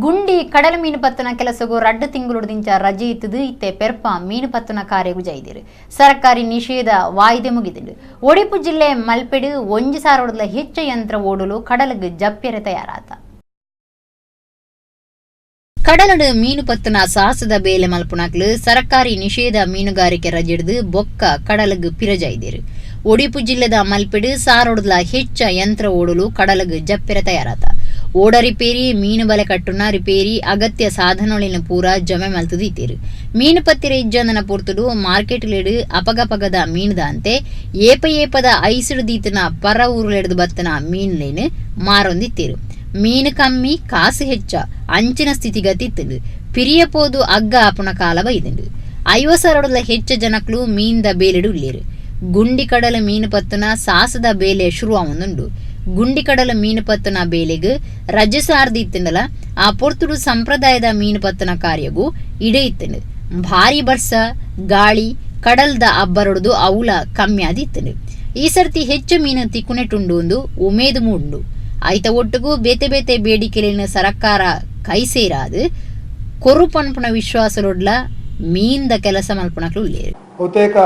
ಗುಂಡಿ ಕಡಲ ಮೀನು ಪತ್ತನ ಕೆಲಸಗೂ 2 ತಿಂಗಳುಡಿಂಚ ರಜೆ ಇತ್ತದು ಇತ್ತೆ ಪೆರ್ಪ ಮೀನು ಪತ್ತನ ಕಾರ್ಯಗೂ ಜೈದಿರು ಸರ್ಕಾರಿ ನಿಷೇಧ ವಾಯಿದೆ ಮುಗಿದಿಡು ಒಡಿಪು ಜಿಲ್ಲೆ ಮಲ್ಪೆಡು 1,000 ಹೆಚ್ಚು ಯಂತ್ರ ಓಡಲು ಕಡಲಗೆ ಜಪ್ಯರೆ ತಯಾರಾತ ಕಡಲಡು ಮೀನು ಪತ್ತನ ಸಾಹಸದ ಬೇಲೆ ಮಲ್ಪುನಕ್ಲು ಸರ್ಕಾರಿ ನಿಷೇಧ ಮೀನುಗಾರಿಕೆ ರಜೆಡ್ದು ಬೊಕ್ಕ ಕಡಲಗೆ ಪಿರಜೈದಿರು ಒಡಿಪು ಜಿಲ್ಲೆದ ಮಲ್ಪೆಡು 1,000 ಹೆಚ್ಚ ಯಂತ್ರ ಓಡಲು ಕಡಲಗೆ ಜಪ್ಯರೆ ತಯಾರಾತ ಓಡ ರಿಪೇರಿ ಮೀನು ಬಲೆ ಕಟ್ಟುನ ರಿಪೇರಿ ಅಗತ್ಯ ಸಾಧನಗಳಿನ ಪೂರ ಜಮೆ ಮಲ್ತದೀತಿರು ಮೀನು ಪತ್ತಿರ ಇಜ್ಜಂದನ ಪೂರ್ತುಡು ಮಾರ್ಕೆಟ್ ಲೆಡು ಅಪಗಪಗದ ಮೀನುದ ಅಂತೆ ಏಪದ ಐಸಿಡು ದೀತನ ಪರ ಊರುಲೆಡ್ದು ಬತ್ತನ ಮೀನುಲೇನು ಮಾರೊಂದಿತ್ತಿರು ಮೀನು ಕಮ್ಮಿ ಕಾಸು ಹೆಚ್ಚ ಅಂಚಿನ ಸ್ಥಿತಿಗತಿ ಇತ್ತದು ಪಿರಿಯಪೋದು ಅಗ್ಗ ಆಪುನ ಕಾಲ ಬೈದಂಡು 50,000 ಹೆಚ್ಚ ಜನಕ್ಲು ಮೀನ್ದ ಬೇಲೆಡು ಉಳ್ಳೇರು ಗುಂಡಿ ಕಡಲ ಮೀನು ಪತ್ತನ ಸಾಸದ ಬೇಲೆ ಶುರುವಾವೊಂದುಂಡು ಗುಂಡಿ ಕಡಲ ಮೀನು ಪತ್ತನ ಬೇಲೆಗೆ ರಜೆ ಸಾರ್ದಿ ಇತ್ತಂಡಲ ಆ ಪೊರ್ತುಡು ಸಂಪ್ರದಾಯದ ಮೀನು ಪತ್ತನ ಕಾರ್ಯಗೂ ಇಡೆ ಇತ್ತಂಡು ಭಾರಿ ಬರ್ಸ ಗಾಳಿ ಕಡಲ್ದ ಅಬ್ಬರೊಡ್ದು ಅವಲ ಕಮ್ಮಿ ಆದಿತ್ತಂಡು ಈ ಸರ್ತಿ ಹೆಚ್ಚು ಮೀನು ತಿಕ್ಕುನೆಟುಂಡು ಒಂದು ಉಮೇದು ಮೂಂಡು ಆಯ್ತ ಒಟ್ಟಿಗೂ ಬೇತೆ ಬೇಡಿಕೆಲಿನ ಸರ್ಕಾರ ಕೈ ಸೇರಾದು ಕೊರು ಪನ್ಪುನ ವಿಶ್ವಾಸಲೊಡ್ಲ ಮೀನ್ದ ಕೆಲಸ ಮಲ್ಪನಕ್ಲು ಉಳ್ಳೇರು ಬಹುತೇಕ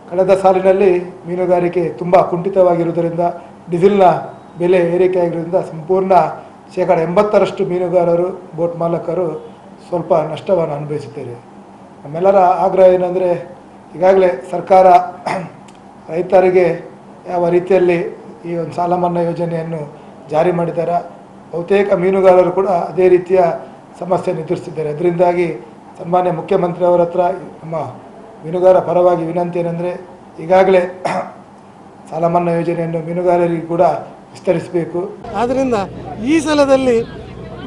ಕಳೆದ ಸಾಲಿನಲ್ಲಿ ಮೀನುಗಾರಿಕೆ ತುಂಬ ಕುಂಠಿತವಾಗಿರುವುದರಿಂದ ಡೀಸೆಲ್ನ ಬೆಲೆ ಏರಿಕೆಯಾಗಿರುವುದರಿಂದ ಸಂಪೂರ್ಣ 80% ಮೀನುಗಾರರು ಬೋಟ್ ಮಾಲಕರು ಸ್ವಲ್ಪ ನಷ್ಟವನ್ನು ಅನುಭವಿಸುತ್ತಾರೆ. ನಮ್ಮೆಲ್ಲರ ಆಗ್ರಹ ಏನಂದರೆ ಈಗಾಗಲೇ ಸರ್ಕಾರ ರೈತರಿಗೆ ಯಾವ ರೀತಿಯಲ್ಲಿ ಈ ಒಂದು ಸಾಲ ಮನ್ನಾ ಯೋಜನೆಯನ್ನು ಜಾರಿ ಮಾಡಿದ್ದಾರೆ, ಬಹುತೇಕ ಮೀನುಗಾರರು ಕೂಡ ಅದೇ ರೀತಿಯ ಸಮಸ್ಯೆಯನ್ನು ಎದುರಿಸಿದ್ದಾರೆ. ಅದರಿಂದಾಗಿ ಸನ್ಮಾನ್ಯ ಮುಖ್ಯಮಂತ್ರಿ ಅವರ ಹತ್ರ ನಮ್ಮ ಮೀನುಗಾರ ಪರವಾಗಿ ವಿನಂತಿ ಏನಂದರೆ ಈಗಾಗಲೇ ಸಾಲ ಮನ್ನಾ ಯೋಜನೆಯನ್ನು ಮೀನುಗಾರರಿಗೆ ಕೂಡ ವಿಸ್ತರಿಸಬೇಕು. ಆದ್ದರಿಂದ ಈ ಸಲದಲ್ಲಿ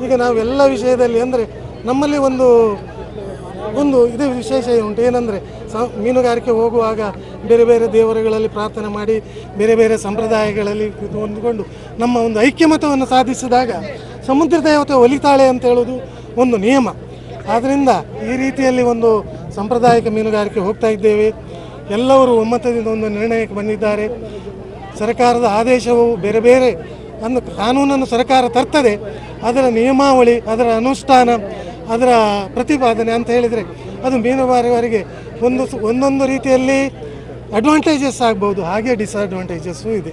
ಈಗ ನಾವೆಲ್ಲ ವಿಷಯದಲ್ಲಿ ಅಂದರೆ ನಮ್ಮಲ್ಲಿ ಒಂದು ಇದು ವಿಶೇಷ ಉಂಟು. ಏನಂದರೆ ಮೀನುಗಾರಿಕೆ ಹೋಗುವಾಗ ಬೇರೆ ದೇವರುಗಳಲ್ಲಿ ಪ್ರಾರ್ಥನೆ ಮಾಡಿ ಬೇರೆ ಸಂಪ್ರದಾಯಗಳಲ್ಲಿ ಹೊಂದಿಕೊಂಡು ನಮ್ಮ ಒಂದು ಐಕ್ಯಮತವನ್ನು ಸಾಧಿಸಿದಾಗ ಸಮುದ್ರ ದೇವತೆ ಒಲಿತಾಳೆ ಅಂತ ಹೇಳೋದು ಒಂದು ನಿಯಮ. ಆದ್ದರಿಂದ ಈ ರೀತಿಯಲ್ಲಿ ಒಂದು ಸಾಂಪ್ರದಾಯಿಕ ಮೀನುಗಾರಿಕೆ ಹೋಗ್ತಾ ಇದ್ದೇವೆ. ಎಲ್ಲರೂ ಒಮ್ಮತದಿಂದ ಒಂದು ನಿರ್ಣಯಕ್ಕೆ ಬಂದಿದ್ದಾರೆ. ಸರ್ಕಾರದ ಆದೇಶವು ಬೇರೆ ಒಂದು ಕಾನೂನನ್ನು ಸರ್ಕಾರ ತರ್ತದೆ, ಅದರ ನಿಯಮಾವಳಿ, ಅದರ ಅನುಷ್ಠಾನ, ಅದರ ಪ್ರತಿಪಾದನೆ ಅಂತ ಹೇಳಿದರೆ ಅದು ಮೀನುಗಾರರಿಗೆ ಒಂದೊಂದು ರೀತಿಯಲ್ಲಿ ಅಡ್ವಾಂಟೇಜಸ್ ಆಗ್ಬೋದು, ಹಾಗೆ ಡಿಸ್ಅಡ್ವಾಂಟೇಜಸ್ಸು ಇದೆ.